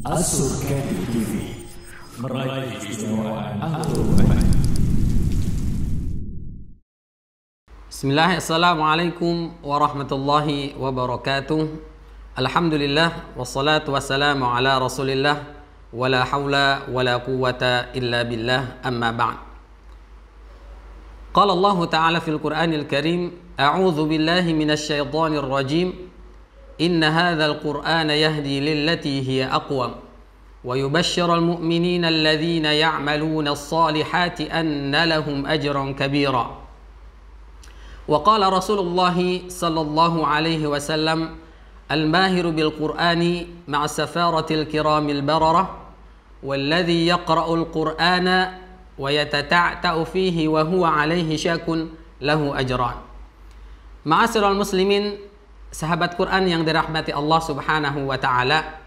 As-Surgadi TV meraih keistimewaan Al-Quran. Bismillah, Assalamualaikum warahmatullahi wabarakatuh. Alhamdulillah, wassalatu wassalamu ala rasulillah, wala hawla wala quwwata illa billah, amma ba'd. Qala Allah Ta'ala fil Qur'anil Karim, a'udzu billahi minasy syaithanir rajim. Inna hadzal Qur'ana yahdi lillati hiya aqwam wa yubashshirul mu'minina alladhina ya'maluna as-salihati anna lahum ajran kabira. Wa qala Rasulullah sallallahu alaihi wasallam, al-mahiru bil Qur'ani ma'a safaratil kiramil bararah walladhi yaqra'ul Qur'ana wa yatata'ta'u fihi wa huwa alaihi syakun lahu ajran. Ma'asyiral muslimin, sahabat Quran yang dirahmati Allah Subhanahu wa taala.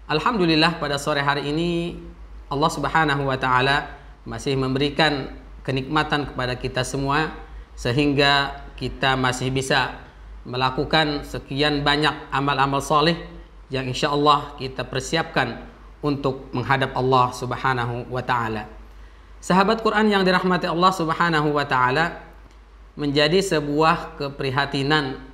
Alhamdulillah, pada sore hari ini Allah Subhanahu wa taala masih memberikan kenikmatan kepada kita semua sehingga kita masih bisa melakukan sekian banyak amal-amal soleh yang insya Allah kita persiapkan untuk menghadap Allah Subhanahu wa taala. Sahabat Quran yang dirahmati Allah Subhanahu wa taala, menjadi sebuah keprihatinan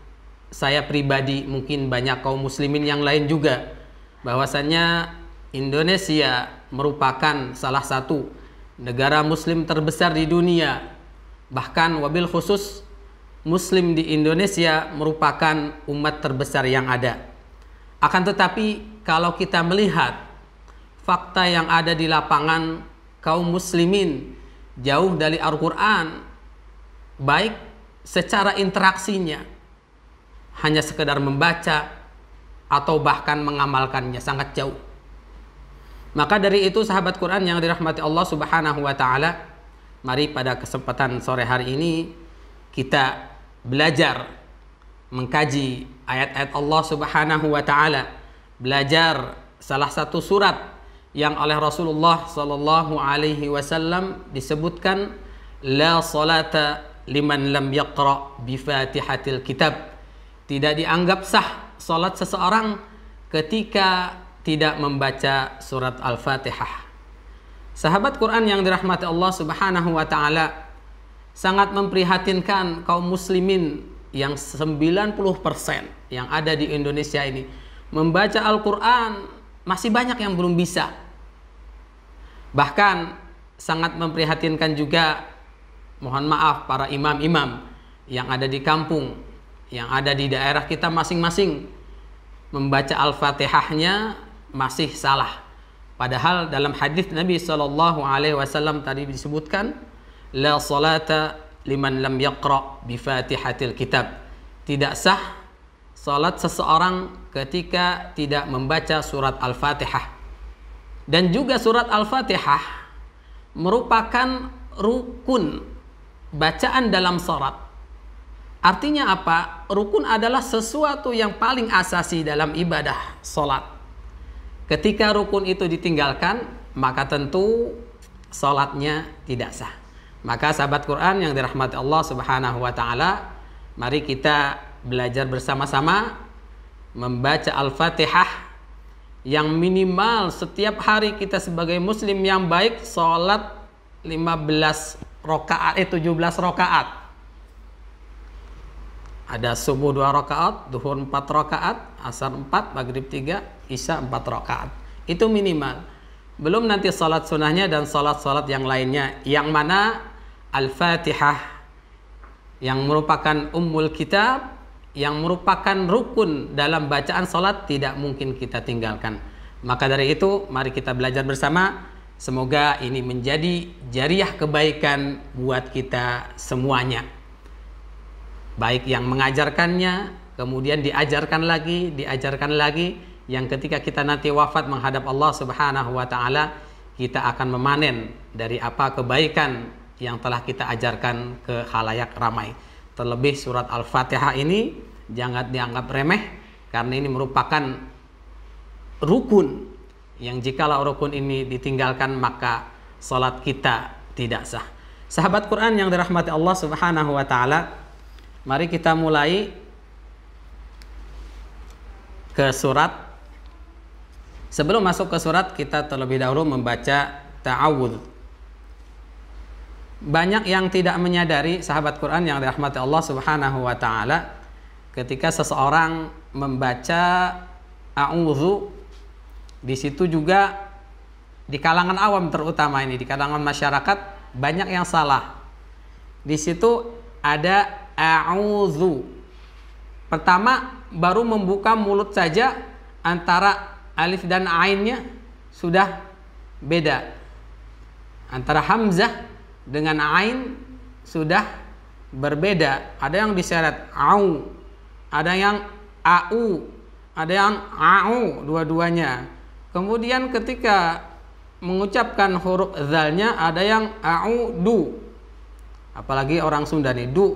saya pribadi, mungkin banyak kaum muslimin yang lain juga, bahwasannya Indonesia merupakan salah satu negara muslim terbesar di dunia. Bahkan wabil khusus muslim di Indonesia merupakan umat terbesar yang ada. Akan tetapi kalau kita melihat fakta yang ada di lapangan, kaum muslimin jauh dari Al-Quran, baik secara interaksinya, hanya sekedar membaca atau bahkan mengamalkannya, sangat jauh. Maka dari itu sahabat Quran yang dirahmati Allah Subhanahu wa taala, mari pada kesempatan sore hari ini kita belajar mengkaji ayat-ayat Allah Subhanahu wa taala, belajar salah satu surat yang oleh Rasulullah sallallahu alaihi wasallam disebutkan la salata liman lam yaqra bi Fatihatil Kitab. Tidak dianggap sah salat seseorang ketika tidak membaca surat Al-Fatihah. Sahabat Quran yang dirahmati Allah Subhanahu wa taala, sangat memprihatinkan kaum muslimin yang 90% yang ada di Indonesia ini membaca Al-Quran masih banyak yang belum bisa. Bahkan sangat memprihatinkan juga, mohon maaf, para imam-imam yang ada di kampung, yang ada di daerah kita masing-masing, membaca Al-Fatihahnya masih salah. Padahal dalam hadis Nabi sallallahu alaihi wasallam tadi disebutkan la salata liman lam yaqra bi Fatihatil Kitab. Tidak sah salat seseorang ketika tidak membaca surat Al-Fatihah. Dan juga surat Al-Fatihah merupakan rukun bacaan dalam salat. Artinya apa? Rukun adalah sesuatu yang paling asasi dalam ibadah salat. Ketika rukun itu ditinggalkan, maka tentu salatnya tidak sah. Maka sahabat Quran yang dirahmati Allah Subhanahu wa taala, mari kita belajar bersama-sama membaca Al-Fatihah yang minimal setiap hari kita sebagai muslim yang baik salat 17 rakaat. Ada subuh 2 rakaat, duhur 4 rakaat, asar 4, maghrib 3, isya 4 rakaat. Itu minimal. Belum nanti salat sunnahnya dan salat-salat yang lainnya, yang mana Al-Fatihah yang merupakan ummul kitab, yang merupakan rukun dalam bacaan salat, tidak mungkin kita tinggalkan. Maka dari itu mari kita belajar bersama. Semoga ini menjadi jariah kebaikan buat kita semuanya, baik yang mengajarkannya, kemudian diajarkan lagi, yang ketika kita nanti wafat menghadap Allah Subhanahu wa taala, kita akan memanen dari apa kebaikan yang telah kita ajarkan ke khalayak ramai. Terlebih surat Al-Fatihah ini jangan dianggap remeh, karena ini merupakan rukun yang jikalau rukun ini ditinggalkan maka salat kita tidak sah. Sahabat Quran yang dirahmati Allah Subhanahu wa taala, mari kita mulai ke surat Sebelum masuk ke surat, kita terlebih dahulu membaca ta'awudz. Banyak yang tidak menyadari, sahabat Quran yang dirahmati Allah Subhanahu wa taala, ketika seseorang membaca a'udzu, di situ juga di kalangan awam terutama ini, di kalangan masyarakat banyak yang salah. Di situ ada a'udzu. Pertama baru membuka mulut saja, antara alif dan ainnya sudah beda. Antara hamzah dengan ain sudah berbeda. Ada yang diseret au, ada yang au, ada yang au, dua-duanya. Kemudian ketika mengucapkan huruf zalnya ada yang a'udu. Apalagi orang Sunda nih, du.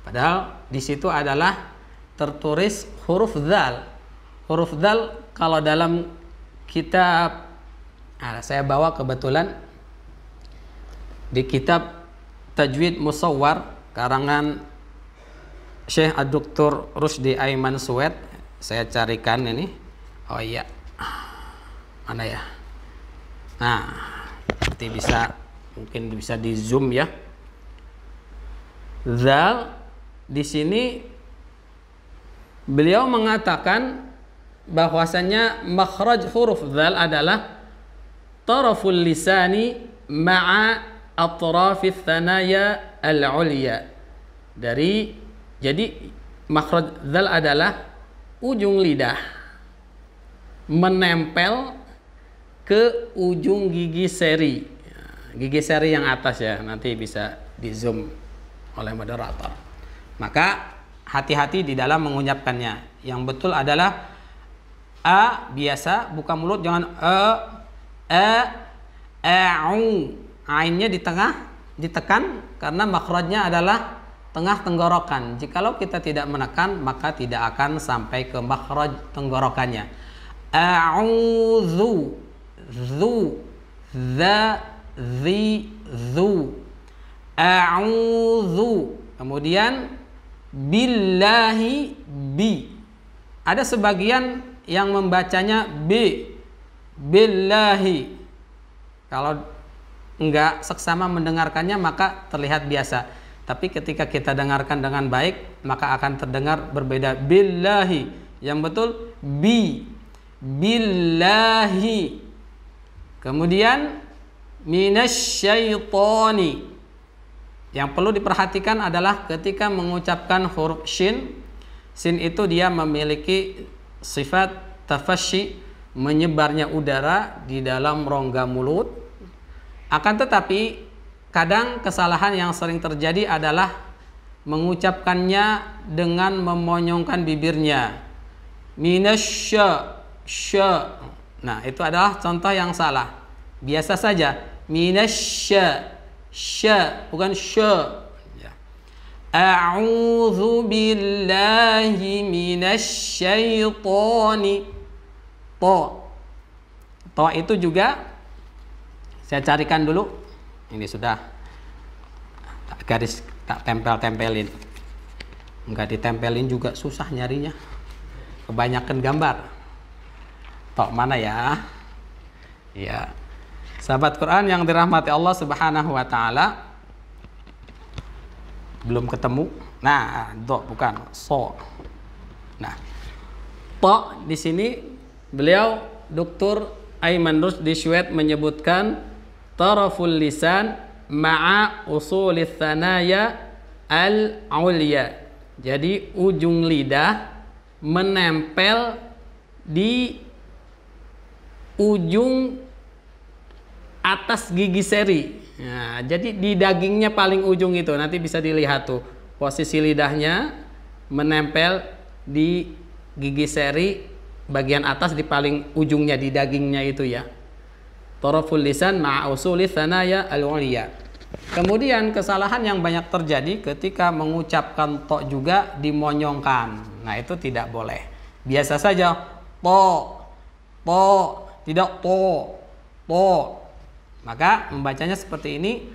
Padahal di situ adalah tertulis huruf zal. Huruf zal kalau dalam kitab, saya bawa kebetulan di kitab Tajwid Musawwar karangan Syekh Ad-Doktor Rusdi Aiman Suwed. Saya carikan ini. Oh iya. Mana ya? Nah, nanti mungkin bisa di zoom ya. Zal di sini beliau mengatakan bahwasanya makhraj huruf zal adalah taraful lisani ma'a atrafis thanaya al-ulya. Jadi makhraj zal adalah ujung lidah menempel ke ujung gigi seri. Gigi seri yang atas ya, nanti bisa di zoom oleh moderator. Maka hati-hati di dalam mengucapkannya. Yang betul adalah a biasa, buka mulut, jangan a'u. Ainnya di tengah ditekan karena makhrajnya adalah tengah tenggorokan. Jikalau kita tidak menekan, maka tidak akan sampai ke makhraj tenggorokannya. A'udzu, zu, za, zi, zu, a'udzu. Kemudian billahi, bi. Ada sebagian yang membacanya b, billahi. Kalau enggak seksama mendengarkannya maka terlihat biasa. Tapi ketika kita dengarkan dengan baik maka akan terdengar berbeda. Billahi, yang betul bi, billahi. Kemudian minasyaitoni. Yang perlu diperhatikan adalah ketika mengucapkan huruf shin. Shin itu dia memiliki sifat tafasyi, menyebarnya udara di dalam rongga mulut. Akan tetapi kadang kesalahan yang sering terjadi adalah mengucapkannya dengan memonyongkan bibirnya. Minasya, sya. Nah, itu adalah contoh yang salah. Biasa saja minasya, sya, bukan sya. A'udzu billahi minasyaitoni. To itu juga saya carikan dulu. Ini sudah garis tak tempel-tempelin. Enggak ditempelin juga susah nyarinya. Kebanyakan gambar. Tok mana ya? Ya. Sahabat Quran yang dirahmati Allah Subhanahu wa taala. Belum ketemu. Nah, do bukan so. Nah, to di sini beliau Dr. Aiman Rusdi Syued menyebutkan taraful lisan ma'a usulis thanaya al-ulya. Jadi ujung lidah menempel di ujung atas gigi seri. Nah, jadi di dagingnya paling ujung itu nanti bisa dilihat tuh posisi lidahnya menempel di gigi seri bagian atas di paling ujungnya di dagingnya itu ya. Taraful lisan ma'a usulis thanaya al-ulya. Kemudian kesalahan yang banyak terjadi ketika mengucapkan to juga dimonyongkan. Nah, itu tidak boleh. Biasa saja to, tidak to. Maka membacanya seperti ini.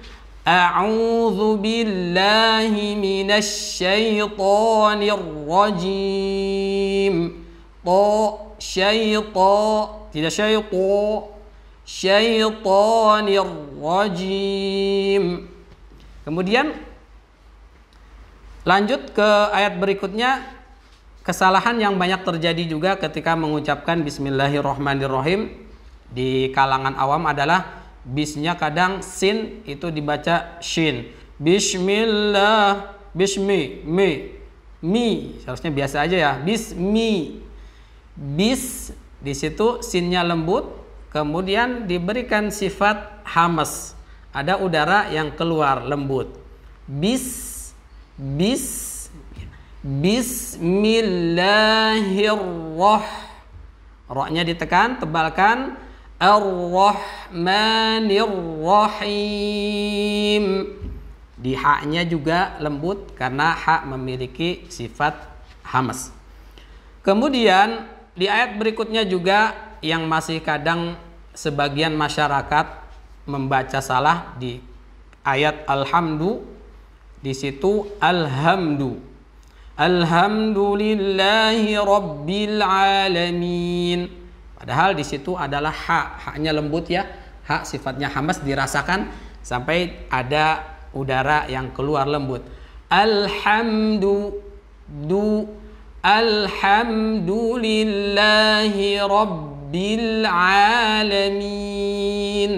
A'udzu billahi minasyaitonir rajim. tidak syaitanir rajim. Kemudian lanjut ke ayat berikutnya. Kesalahan yang banyak terjadi juga ketika mengucapkan bismillahirrahmanirrahim di kalangan awam adalah bisnya kadang sin itu dibaca shin. Bismillah, mi seharusnya biasa aja ya. Bis di situ sinnya lembut, kemudian diberikan sifat hamas, ada udara yang keluar lembut. Bismillahirrahmanirrahim, ra-nya ditekan, tebalkan, ar-rahmanirrahim. Di ha-nya juga lembut karena ha memiliki sifat hamas. Kemudian di ayat berikutnya juga yang masih kadang sebagian masyarakat membaca salah di ayat alhamdu, di situ alhamdulillahi rabbil alamin. Padahal di situ adalah ha-nya lembut ya, ha sifatnya hamas dirasakan sampai ada udara yang keluar lembut. Alhamdulillahi rabbil alamin.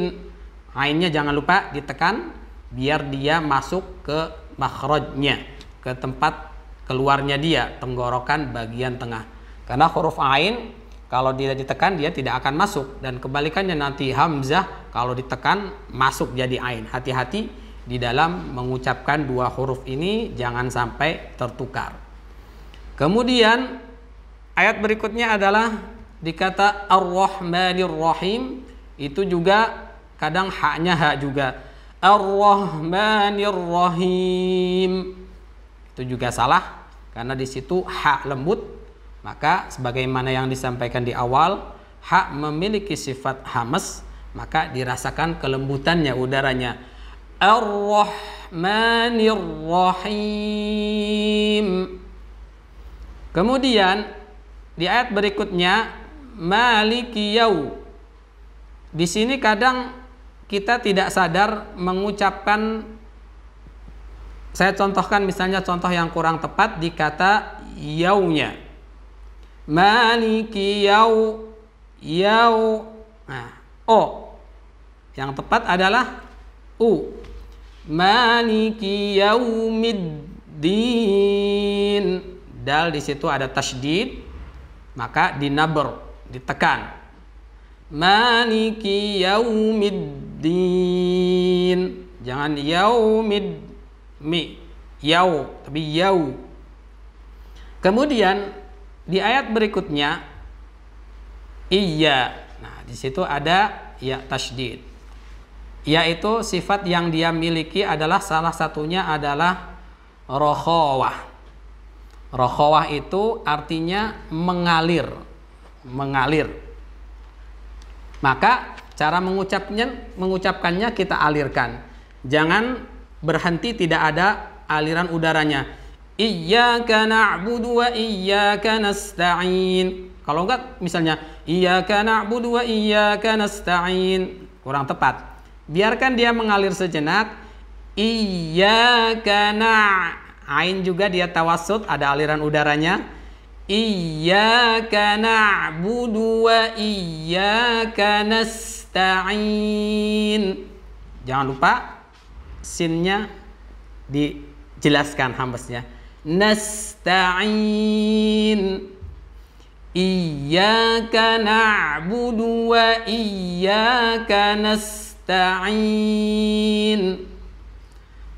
Ainnya jangan lupa ditekan biar dia masuk ke makhrajnya, ke tempat keluarnya dia, tenggorokan bagian tengah. Karena huruf ain kalau dia ditekan dia tidak akan masuk, dan kebalikannya nanti hamzah kalau ditekan masuk jadi ain. Hati-hati di dalam mengucapkan dua huruf ini, jangan sampai tertukar. Kemudian ayat berikutnya adalah dikata ar-rahmanir-rahim, itu juga kadang haknya hak juga. Ar-rahmanir-rahim itu juga salah karena di situ hak lembut, maka sebagaimana yang disampaikan di awal, hak memiliki sifat hamas, maka dirasakan kelembutannya udaranya. Ar-rahmanir-rahim. Kemudian di ayat berikutnya maliki yau. Di sini kadang kita tidak sadar mengucapkan, saya contohkan misalnya contoh yang kurang tepat di kata yaunya. Maliki yau, nah, o. Yang tepat adalah u. Maliki yaumiddin. Dal di situ ada tasydid, maka dinabr, ditekan. Maliki yaumiddin. Jangan yau, tapi yau. Kemudian di ayat berikutnya iya. Nah, di situ ada ya tasydid. Yaitu sifat yang dia miliki adalah salah satunya adalah rokhawah. Rokhawah itu artinya mengalir. Maka cara mengucapkannya kita alirkan. Jangan berhenti, tidak ada aliran udaranya. Iyyaka na'budu wa iyyaka nasta'in. Kalau enggak misalnya iyyaka na'budu wa iyyaka nasta'in, kurang tepat. Biarkan dia mengalir sejenak. Iyyaka ain juga dia tawassut, ada aliran udaranya. Iyyaka na'budu wa iyyaka nasta'in. Jangan lupa sinnya dijelaskan hambasnya. Nasta'in. Iyyaka na'budu wa iyyaka nasta'in.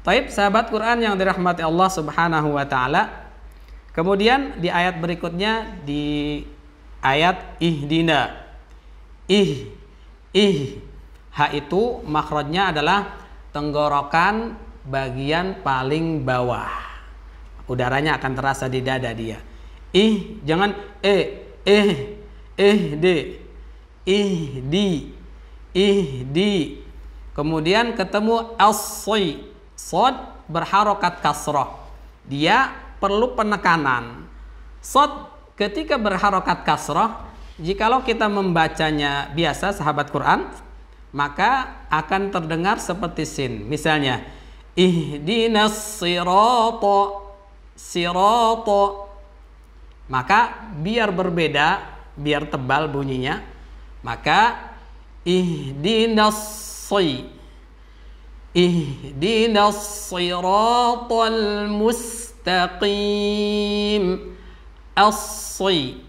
Taib, sahabat Quran yang dirahmati Allah Subhanahu wa taala. Kemudian di ayat berikutnya, di ayat ihdina. Ha itu makhrajnya adalah tenggorokan bagian paling bawah. Udaranya akan terasa di dada dia. Jangan ihdi. Kemudian ketemu as-si. Sod berharokat kasroh. Dia perlu penekanan. Sod ketika berharokat kasrah, jikalau kita membacanya biasa sahabat Quran, maka akan terdengar seperti sin. Misalnya, ihdinas sirata. Maka biar berbeda, biar tebal bunyinya, maka ihdinas siratal mustaqim. As-si,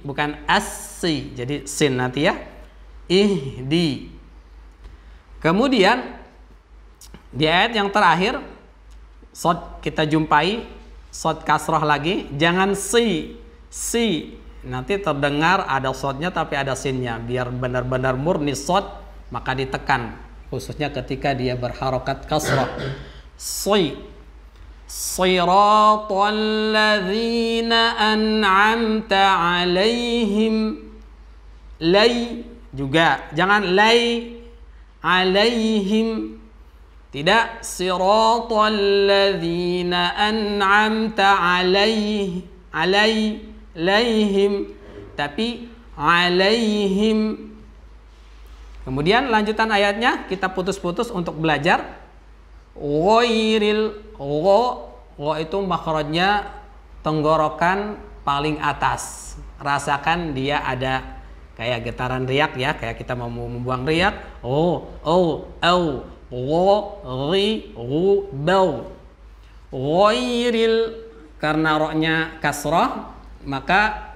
bukan as-si, jadi sin nanti ya. Ihdi. Kemudian di ayat yang terakhir, shad kita jumpai shad kasrah lagi, jangan si. Nanti terdengar ada shadnya tapi ada sinnya. Biar benar-benar murni shad, maka ditekan, khususnya ketika dia berharokat kasrah. Siratal ladzina an'amta alaihim. Lay juga, jangan lay alaihim. Tidak, siratal ladzina an'amta alaihim, tapi alaihim. Kemudian lanjutan ayatnya kita putus-putus untuk belajar. Ghairil, gha itu makhrajnya tenggorokan paling atas. Rasakan dia ada kayak getaran riak ya, kayak kita mau membuang riak. Ghairil, karena roknya kasrah, maka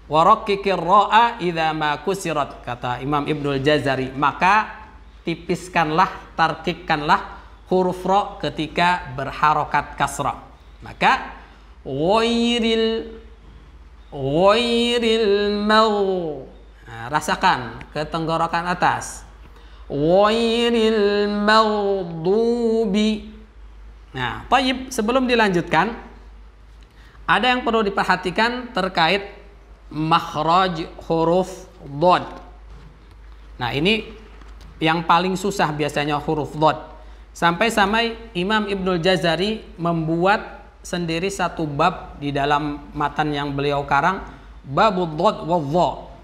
warakikir ro'a idza ma kusirat, kata Imam Ibnul Jazari, maka tipiskanlah, tarkikkanlah huruf ro ketika berharokat kasrah. Maka ghairil rasakan ke tenggorokan atas. Ghairil maghdubi. Nah, thayyib, sebelum dilanjutkan ada yang perlu diperhatikan terkait makhraj huruf dhad. Nah, ini yang paling susah biasanya huruf dhad. Sampai-sampai Imam Ibnul Jazari membuat sendiri satu bab di dalam matan yang beliau karang, babud dhad wadh.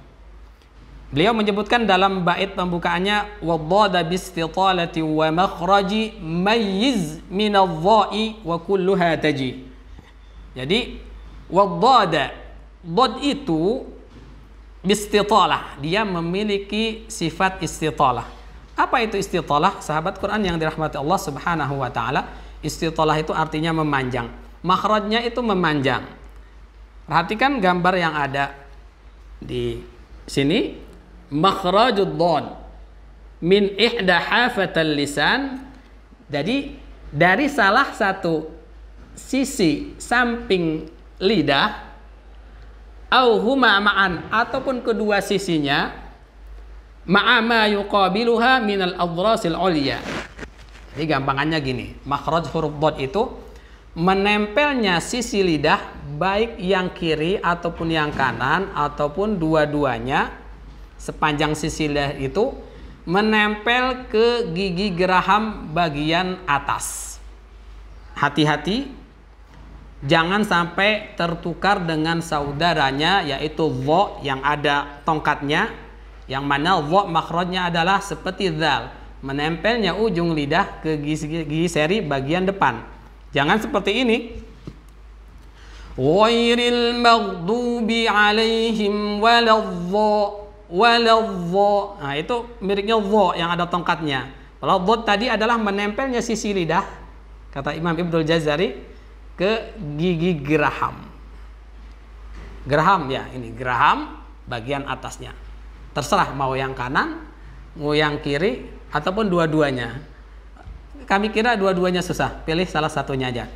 Beliau menyebutkan dalam bait pembukaannya, wadh bistitalati wa makhraji mayyiz minadh-dha'i wa kulluha taji. Jadi wadh itu bistitalah, dia memiliki sifat istitalah. Apa itu istitalah? Sahabat Quran yang dirahmati Allah Subhanahu wa taala, istitalah itu artinya memanjang. Makhrajnya itu memanjang. Perhatikan gambar yang ada di sini. Makhrajud dhad min ihda hafatal lisan. Jadi dari salah satu sisi samping lidah, au huma ma'an, ataupun kedua sisinya, ma'ama yuqabiluha minal adrasil ulya. Jadi gampangannya gini, makhraj huruf dhad itu menempelnya sisi lidah, baik yang kiri ataupun yang kanan ataupun dua-duanya, sepanjang sisi lidah itu menempel ke gigi geraham bagian atas. Hati-hati, jangan sampai tertukar dengan saudaranya, yaitu dha yang ada tongkatnya, yang mana dha makhrajnya adalah seperti dzal, menempelnya ujung lidah ke gigi seri bagian depan. Jangan seperti ini. Ghairil maghdubi alaihim waladh. Nah, itu miripnya dha yang ada tongkatnya. Kalau dha tadi adalah menempelnya sisi lidah, kata Imam Ibnul Jazari, ke gigi geraham. Geraham ya, ini geraham bagian atasnya. Terserah mau yang kanan, mau yang kiri, ataupun dua-duanya. Kami kira dua-duanya susah, pilih salah satunya aja.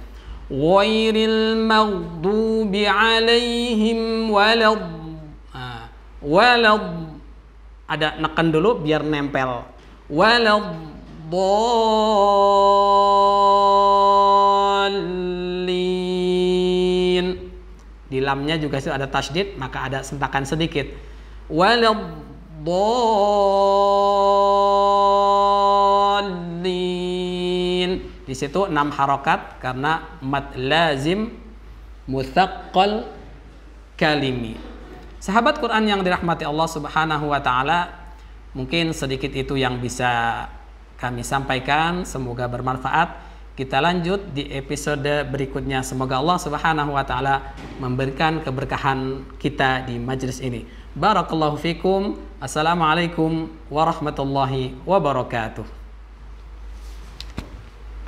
Ghairil maghdubi alaihim walad. Ada neken dulu biar nempel. Waladdallin. Di lamnya juga ada tasydid, maka ada sentakan sedikit. Waladdallin. Di situ 6 harokat karena mad lazim mutsaqqal kalimi. Sahabat Quran yang dirahmati Allah Subhanahu wa taala, mungkin sedikit itu yang bisa kami sampaikan, semoga bermanfaat. Kita lanjut di episode berikutnya. Semoga Allah Subhanahu wa taala memberikan keberkahan kita di majelis ini. Barakallahu fikum. Assalamualaikum warahmatullahi wabarakatuh.